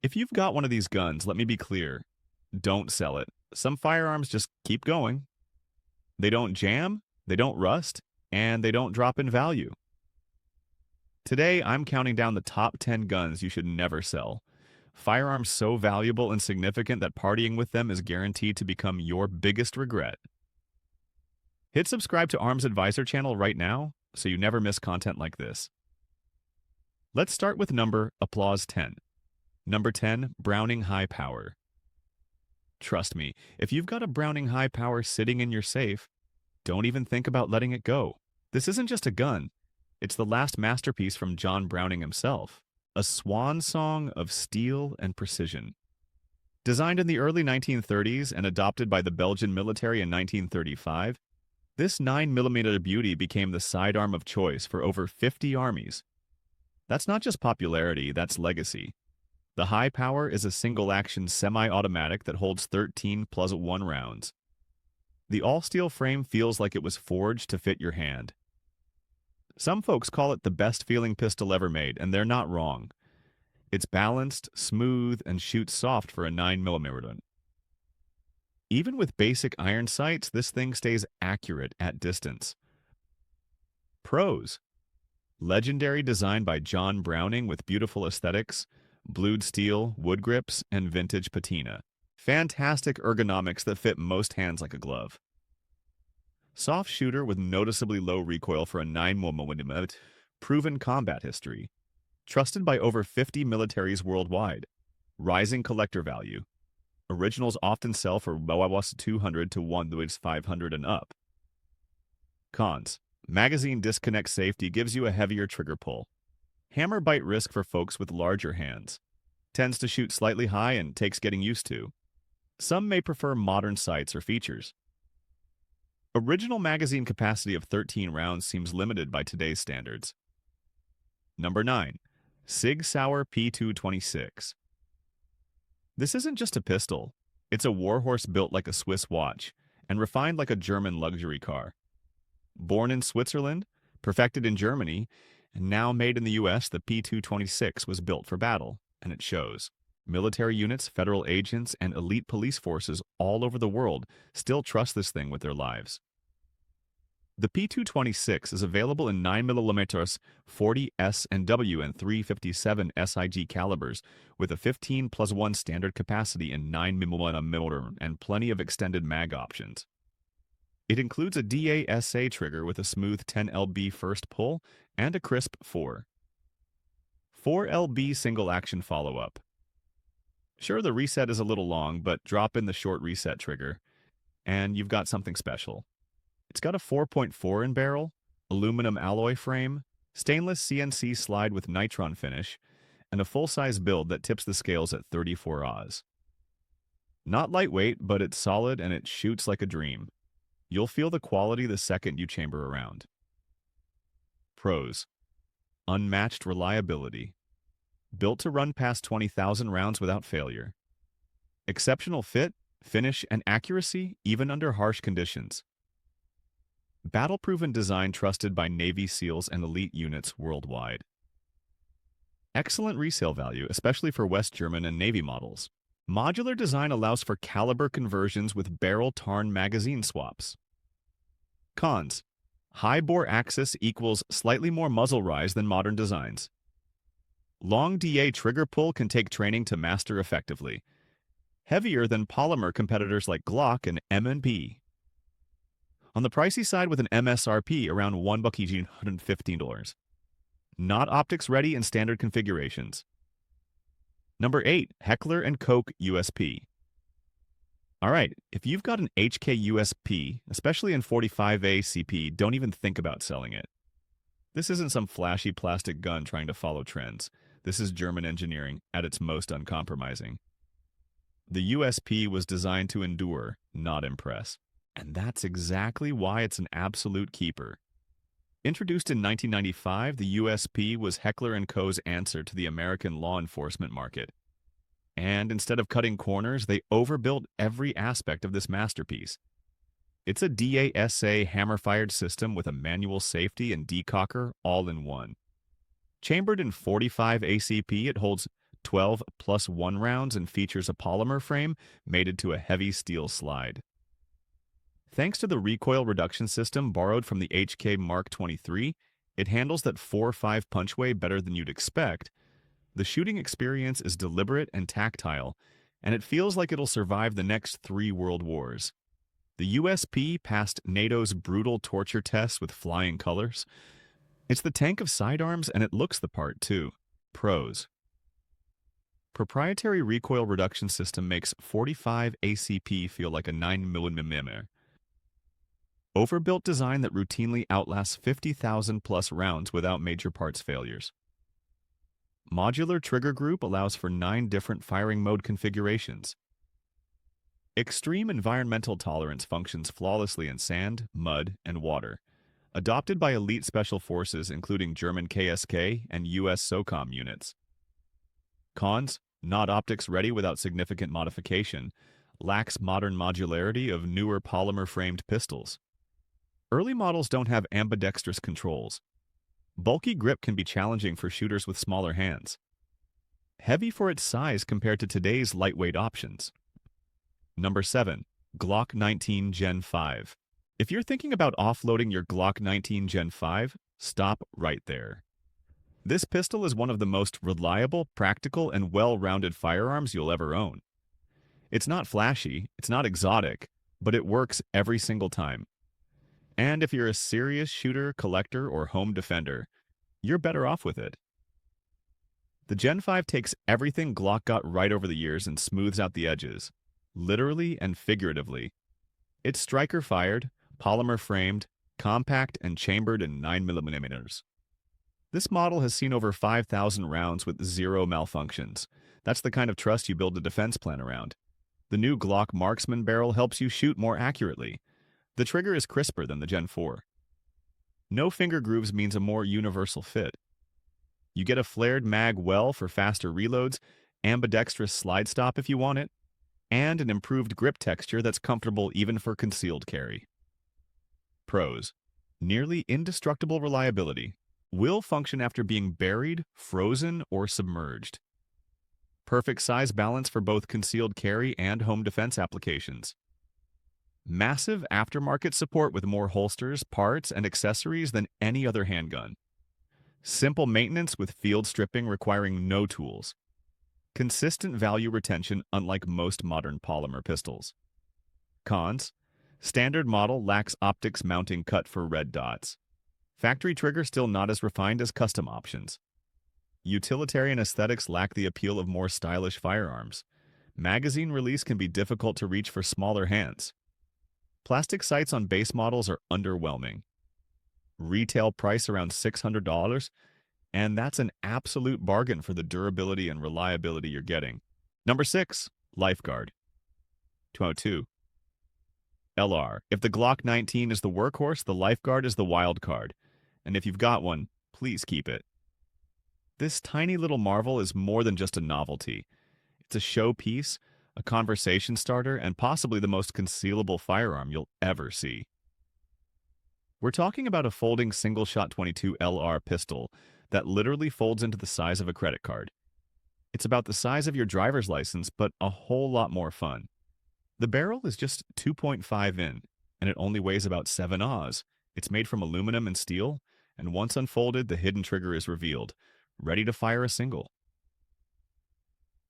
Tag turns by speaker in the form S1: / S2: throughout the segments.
S1: If you've got one of these guns, let me be clear. Don't sell it. Some firearms just keep going. They don't jam, they don't rust, and they don't drop in value. Today, I'm counting down the top 10 guns you should never sell. Firearms so valuable and significant that partying with them is guaranteed to become your biggest regret. Hit subscribe to Arms Advisor channel right now so you never miss content like this. Let's start with number applause 10. Number 10, Browning High Power. Trust me, if you've got a Browning High Power sitting in your safe, don't even think about letting it go. This isn't just a gun. It's the last masterpiece from John Browning himself, a swan song of steel and precision. Designed in the early 1930s and adopted by the Belgian military in 1935, this 9mm beauty became the sidearm of choice for over 50 armies. That's not just popularity, that's legacy. The High Power is a single-action semi-automatic that holds 13 plus 1 rounds. The all-steel frame feels like it was forged to fit your hand. Some folks call it the best-feeling pistol ever made, and they're not wrong. It's balanced, smooth, and shoots soft for a 9mm. Even with basic iron sights, this thing stays accurate at distance. Pros: legendary design by John Browning with beautiful aesthetics, blued steel, wood grips, and vintage patina. Fantastic ergonomics that fit most hands like a glove. Soft shooter with noticeably low recoil for a 9mm, proven combat history. Trusted by over 50 militaries worldwide. Rising collector value. Originals often sell for $200 to $500 and up. Cons: magazine disconnect safety gives you a heavier trigger pull. Hammer bite risk for folks with larger hands. Tends to shoot slightly high and takes getting used to. Some may prefer modern sights or features. Original magazine capacity of 13 rounds seems limited by today's standards. Number 9. Sig Sauer P226. This isn't just a pistol. It's a warhorse built like a Swiss watch and refined like a German luxury car. Born in Switzerland, perfected in Germany, and now made in the US, the P226 was built for battle, and it shows. Military units, federal agents, and elite police forces all over the world still trust this thing with their lives. The P226 is available in 9mm, 40 S and W, and 357 SIG calibers with a 15 plus 1 standard capacity in 9mm and plenty of extended mag options. It includes a DASA trigger with a smooth 10 lb first pull and a crisp 4 lb single-action follow-up. Sure, the reset is a little long, but drop in the short reset trigger, and you've got something special. It's got a 4.4 in barrel, aluminum alloy frame, stainless CNC slide with nitron finish, and a full-size build that tips the scales at 34 Oz. Not lightweight, but it's solid and it shoots like a dream. You'll feel the quality the second you chamber around. Pros: unmatched reliability. Built to run past 20,000 rounds without failure. Exceptional fit, finish, and accuracy even under harsh conditions. Battle-proven design trusted by Navy SEALs and elite units worldwide. Excellent resale value, especially for West German and Navy models. Modular design allows for caliber conversions with barrel tarn magazine swaps. Cons: high bore axis equals slightly more muzzle rise than modern designs. Long DA trigger pull can take training to master effectively. Heavier than polymer competitors like Glock and M&P. On the pricey side with an MSRP around $115. Not optics ready in standard configurations. Number 8, Heckler & Koch USP. Alright, if you've got an HK USP, especially in 45A CP, don't even think about selling it. This isn't some flashy plastic gun trying to follow trends. This is German engineering at its most uncompromising. The USP was designed to endure, not impress. And that's exactly why it's an absolute keeper. Introduced in 1995, the USP was Heckler & Co.'s answer to the American law enforcement market. And instead of cutting corners, they overbuilt every aspect of this masterpiece. It's a DASA hammer-fired system with a manual safety and decocker all in one. Chambered in 45 ACP, it holds 12 plus 1 rounds and features a polymer frame mated to a heavy steel slide. Thanks to the recoil reduction system borrowed from the HK Mark 23, it handles that 4.5 punch way better than you'd expect. The shooting experience is deliberate and tactile, and it feels like it'll survive the next 3 world wars. The USP passed NATO's brutal torture tests with flying colors. It's the tank of sidearms, and it looks the part, too. Pros. Proprietary recoil reduction system makes 45 ACP feel like a 9mm. Overbuilt design that routinely outlasts 50,000 plus rounds without major parts failures. Modular trigger group allows for 9 different firing mode configurations. Extreme environmental tolerance functions flawlessly in sand, mud, and water. Adopted by elite special forces including German KSK and US SOCOM units. Cons: not optics ready without significant modification. Lacks modern modularity of newer polymer-framed pistols. Early models don't have ambidextrous controls. Bulky grip can be challenging for shooters with smaller hands. Heavy for its size compared to today's lightweight options. Number 7. Glock 19 Gen 5. If you're thinking about offloading your Glock 19 Gen 5, stop right there. This pistol is one of the most reliable, practical, and well-rounded firearms you'll ever own. It's not flashy, it's not exotic, but it works every single time. And if you're a serious shooter, collector, or home defender, you're better off with it. The Gen 5 takes everything Glock got right over the years and smooths out the edges, literally and figuratively. It's striker-fired, polymer-framed, compact, and chambered in 9mm. This model has seen over 5,000 rounds with 0 malfunctions. That's the kind of trust you build a defense plan around. The new Glock Marksman barrel helps you shoot more accurately. The trigger is crisper than the Gen 4. No finger grooves means a more universal fit. You get a flared mag well for faster reloads, ambidextrous slide stop if you want it, and an improved grip texture that's comfortable even for concealed carry. Pros: nearly indestructible reliability. Will function after being buried, frozen, or submerged. Perfect size balance for both concealed carry and home defense applications. Massive aftermarket support with more holsters, parts, and accessories than any other handgun. Simple maintenance with field stripping requiring no tools. Consistent value retention unlike most modern polymer pistols. Cons: standard model lacks optics mounting cut for red dots. Factory trigger still not as refined as custom options. Utilitarian aesthetics lack the appeal of more stylish firearms. Magazine release can be difficult to reach for smaller hands. Plastic sights on base models are underwhelming. Retail price around $600, and that's an absolute bargain for the durability and reliability you're getting. Number 6. Lifeguard. 202. LR. If the Glock 19 is the workhorse, the Lifeguard is the wild card. And if you've got one, please keep it. This tiny little marvel is more than just a novelty. It's a showpiece, a conversation starter, and possibly the most concealable firearm you'll ever see. We're talking about a folding single-shot 22 LR pistol that literally folds into the size of a credit card. It's about the size of your driver's license, but a whole lot more fun. The barrel is just 2.5 in, and it only weighs about 7 Oz. It's made from aluminum and steel, and once unfolded, the hidden trigger is revealed, ready to fire a single.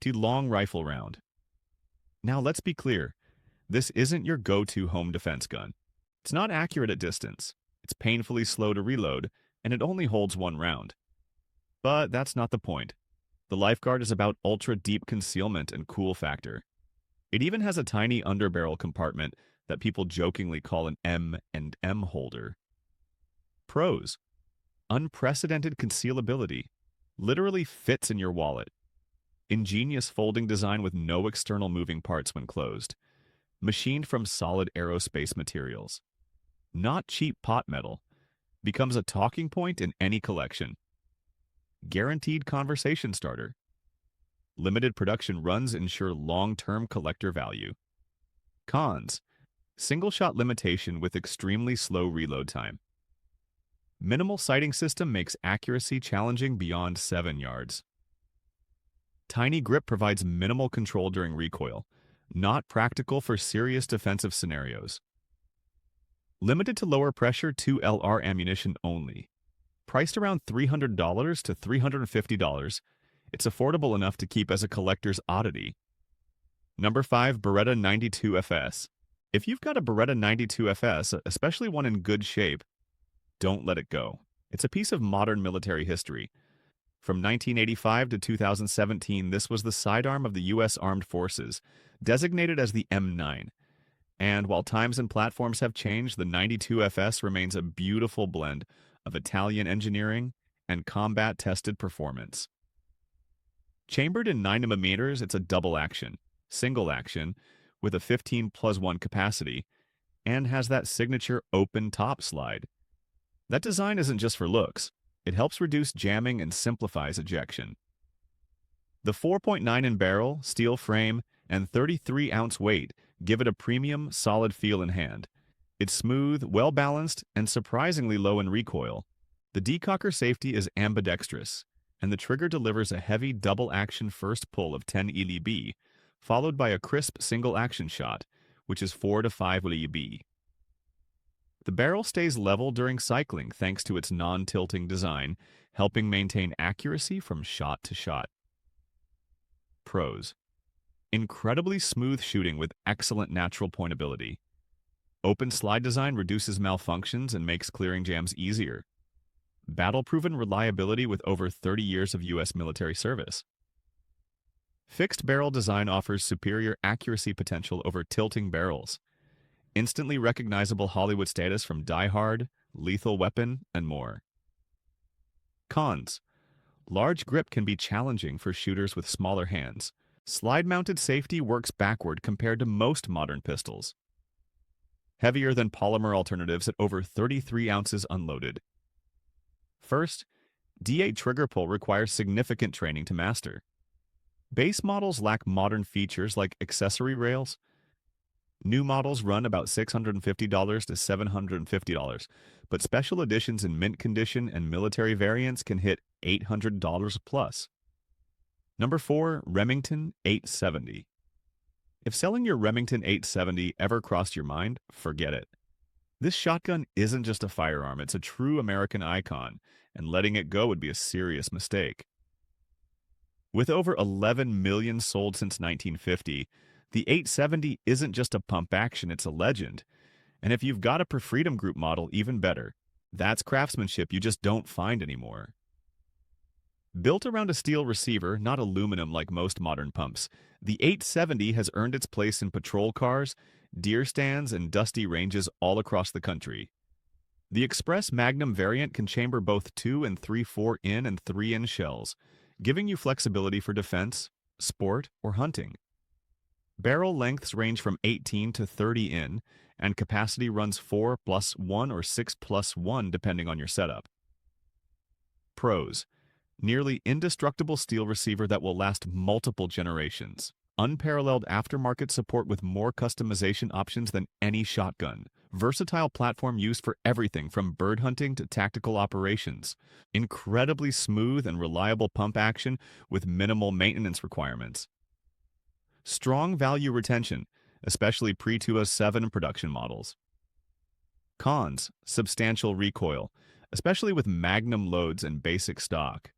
S1: Long rifle round. Now let's be clear, this isn't your go-to home defense gun. It's not accurate at distance, it's painfully slow to reload, and it only holds 1 round. But that's not the point. The Lifeguard is about ultra-deep concealment and cool factor. It even has a tiny underbarrel compartment that people jokingly call an M&M holder. Pros: unprecedented concealability, literally fits in your wallet. Ingenious folding design with no external moving parts when closed. Machined from solid aerospace materials. Not cheap pot metal. Becomes a talking point in any collection. Guaranteed conversation starter. Limited production runs ensure long-term collector value. Cons: single-shot limitation with extremely slow reload time. Minimal sighting system makes accuracy challenging beyond 7 yards. Tiny grip provides minimal control during recoil, not practical for serious defensive scenarios. Limited to lower pressure 2LR ammunition only. Priced around $300 to $350, it's affordable enough to keep as a collector's oddity. Number 5. Beretta 92FS. If you've got a Beretta 92FS, especially one in good shape, don't let it go. It's a piece of modern military history. From 1985 to 2017, this was the sidearm of the U.S. Armed Forces, designated as the M9. And while times and platforms have changed, the 92FS remains a beautiful blend of Italian engineering and combat-tested performance. Chambered in 9mm, it's a double action, single action, with a 15+1 capacity, and has that signature open top slide. That design isn't just for looks. It helps reduce jamming and simplifies ejection. The 4.9 in barrel, steel frame, and 33-ounce weight give it a premium, solid feel in hand. It's smooth, well-balanced, and surprisingly low in recoil. The decocker safety is ambidextrous, and the trigger delivers a heavy double-action first pull of 10 lb, followed by a crisp single-action shot, which is 4 to 5 lb. The barrel stays level during cycling thanks to its non-tilting design, helping maintain accuracy from shot to shot. Pros: incredibly smooth shooting with excellent natural pointability. Open slide design reduces malfunctions and makes clearing jams easier. Battle-proven reliability with over 30 years of U.S. military service. Fixed barrel design offers superior accuracy potential over tilting barrels. Instantly recognizable Hollywood status from Die Hard, Lethal Weapon, and more. Cons: large grip can be challenging for shooters with smaller hands. Slide-mounted safety works backward compared to most modern pistols. Heavier than polymer alternatives at over 33 ounces unloaded. First, D8 trigger pull requires significant training to master. Base models lack modern features like accessory rails. New models run about $650 to $750, but special editions in mint condition and military variants can hit $800 plus. Number 4. Remington 870. If selling your Remington 870 ever crossed your mind, forget it. This shotgun isn't just a firearm, it's a true American icon, and letting it go would be a serious mistake. With over 11 million sold since 1950, the 870 isn't just a pump action, it's a legend. And if you've got a per Freedom Group model, even better. That's craftsmanship you just don't find anymore. Built around a steel receiver, not aluminum like most modern pumps, the 870 has earned its place in patrol cars, deer stands, and dusty ranges all across the country. The Express Magnum variant can chamber both 2 and 3/4 in and 3 in shells, giving you flexibility for defense, sport, or hunting. Barrel lengths range from 18 to 30 in, and capacity runs 4+1 or 6+1 depending on your setup. Pros: nearly indestructible steel receiver that will last multiple generations. Unparalleled aftermarket support with more customization options than any shotgun. Versatile platform used for everything from bird hunting to tactical operations. Incredibly smooth and reliable pump action with minimal maintenance requirements. Strong value retention, especially pre-2007 production models. Cons: substantial recoil, especially with Magnum loads and basic stock.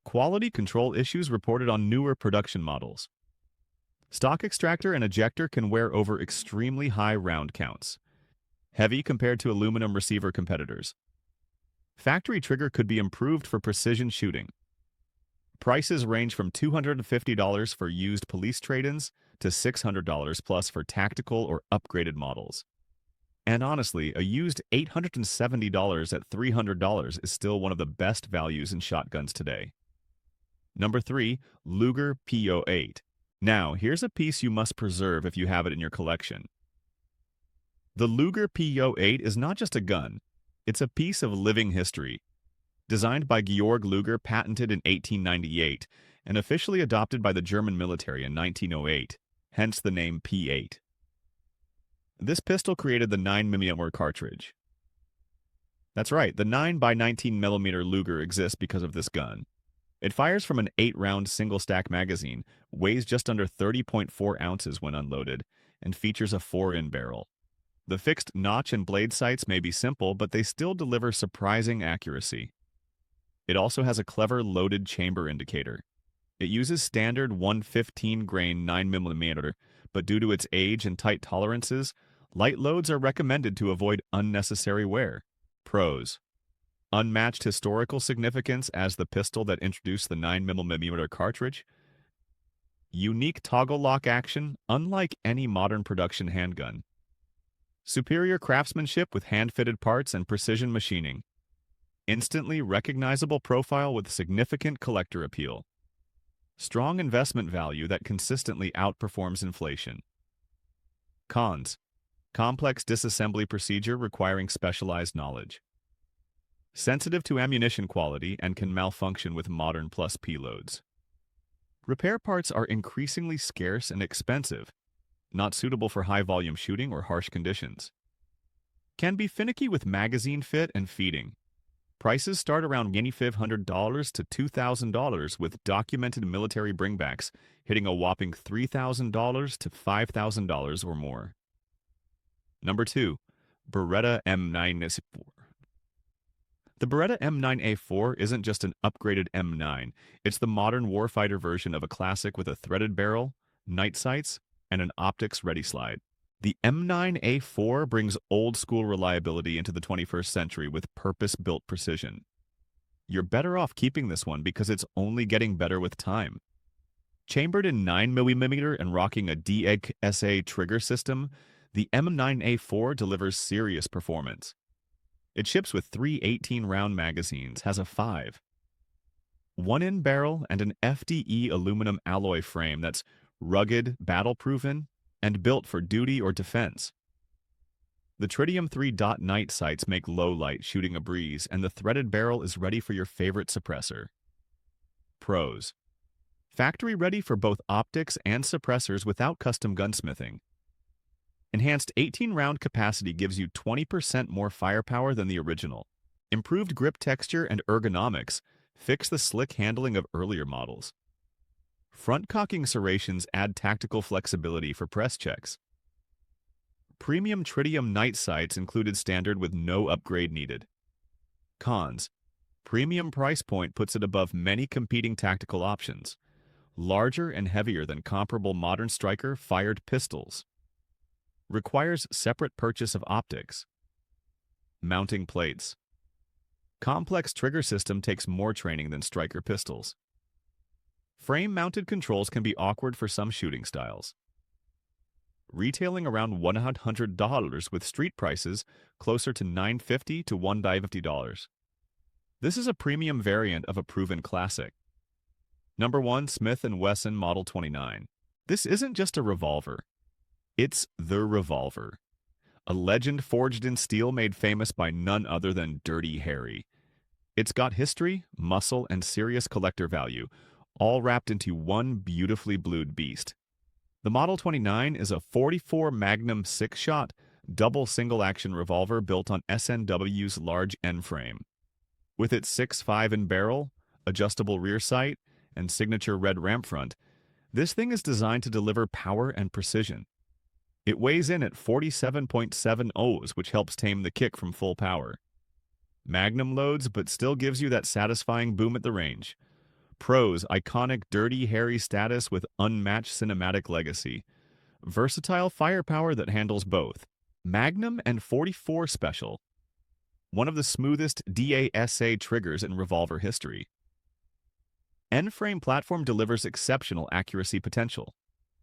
S1: Quality control issues reported on newer production models. Stock extractor and ejector can wear over extremely high round counts. Heavy compared to aluminum receiver competitors. Factory trigger could be improved for precision shooting. Prices range from $250 for used police trade-ins to $600 plus for tactical or upgraded models. And honestly, a used $870 at $300 is still one of the best values in shotguns today. Number 3. Luger P08. Now, here's a piece you must preserve if you have it in your collection. The Luger P08 is not just a gun, it's a piece of living history. Designed by Georg Luger, patented in 1898, and officially adopted by the German military in 1908, hence the name P8. This pistol created the 9mm cartridge. That's right, the 9x19mm Luger exists because of this gun. It fires from an 8-round single-stack magazine, weighs just under 30.4 ounces when unloaded, and features a 4-in barrel. The fixed notch and blade sights may be simple, but they still deliver surprising accuracy. It also has a clever loaded chamber indicator. It uses standard 115 grain 9mm, but due to its age and tight tolerances, light loads are recommended to avoid unnecessary wear. Pros: unmatched historical significance as the pistol that introduced the 9mm cartridge. Unique toggle lock action, unlike any modern production handgun. Superior craftsmanship with hand-fitted parts and precision machining. Instantly recognizable profile with significant collector appeal. Strong investment value that consistently outperforms inflation. Cons: complex disassembly procedure requiring specialized knowledge. Sensitive to ammunition quality and can malfunction with modern plus P loads. Repair parts are increasingly scarce and expensive, not suitable for high-volume shooting or harsh conditions. Can be finicky with magazine fit and feeding. Prices start around $500 to $2,000 with documented military bringbacks, hitting a whopping $3,000 to $5,000 or more. Number 2. Beretta M9A4. The Beretta M9A4 isn't just an upgraded M9, it's the modern warfighter version of a classic with a threaded barrel, night sights, and an optics-ready slide. The M9A4 brings old-school reliability into the 21st century with purpose-built precision. You're better off keeping this one because it's only getting better with time. Chambered in 9mm and rocking a DXA trigger system, the M9A4 delivers serious performance. It ships with 3 18-round magazines, has a 5. 1-in barrel and an FDE aluminum alloy frame that's rugged, battle-proven, and built for duty or defense. The Tritium 3 dot night sights make low light shooting a breeze, and the threaded barrel is ready for your favorite suppressor. Pros: factory ready for both optics and suppressors without custom gunsmithing. Enhanced 18-round capacity gives you 20% more firepower than the original. Improved grip texture and ergonomics fix the slick handling of earlier models. Front cocking serrations add tactical flexibility for press checks. Premium tritium night sights included standard with no upgrade needed. Cons: premium price point puts it above many competing tactical options. Larger and heavier than comparable modern striker-fired pistols. Requires separate purchase of optics. Mounting plates. Complex trigger system takes more training than striker pistols. Frame-mounted controls can be awkward for some shooting styles. Retailing around $100 with street prices closer to $950 to $150. This is a premium variant of a proven classic. Number 1, Smith & Wesson Model 29. This isn't just a revolver. It's the revolver. A legend forged in steel made famous by none other than Dirty Harry. It's got history, muscle, and serious collector value, all wrapped into one beautifully blued beast. The Model 29 is a .44 Magnum 6-shot, double single-action revolver built on SNW's large N-frame. With its 6.5-in barrel, adjustable rear sight, and signature red ramp front, this thing is designed to deliver power and precision. It weighs in at 47.7 O's, which helps tame the kick from full power. Magnum loads, but still gives you that satisfying boom at the range. Pros: iconic Dirty Harry status with unmatched cinematic legacy. Versatile firepower that handles both. Magnum and .44 Special. One of the smoothest DASA triggers in revolver history. N-frame platform delivers exceptional accuracy potential.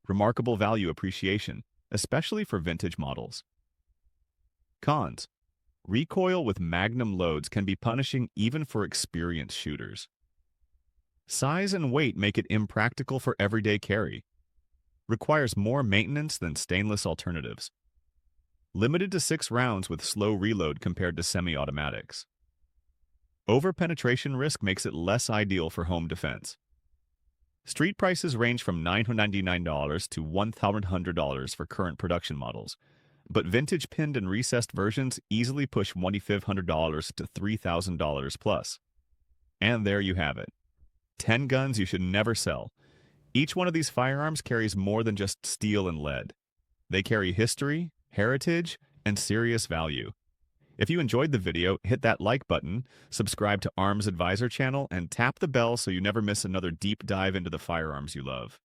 S1: Remarkable value appreciation, especially for vintage models. Cons: recoil with Magnum loads can be punishing even for experienced shooters. Size and weight make it impractical for everyday carry. Requires more maintenance than stainless alternatives. Limited to 6 rounds with slow reload compared to semi-automatics. Over-penetration risk makes it less ideal for home defense. Street prices range from $999 to $1,100 for current production models, but vintage pinned and recessed versions easily push $2,500 to $3,000 plus. And there you have it. 10 guns you should never sell. Each one of these firearms carries more than just steel and lead. They carry history, heritage, and serious value. If you enjoyed the video, hit that like button, subscribe to Arms Advisor channel, and tap the bell so you never miss another deep dive into the firearms you love.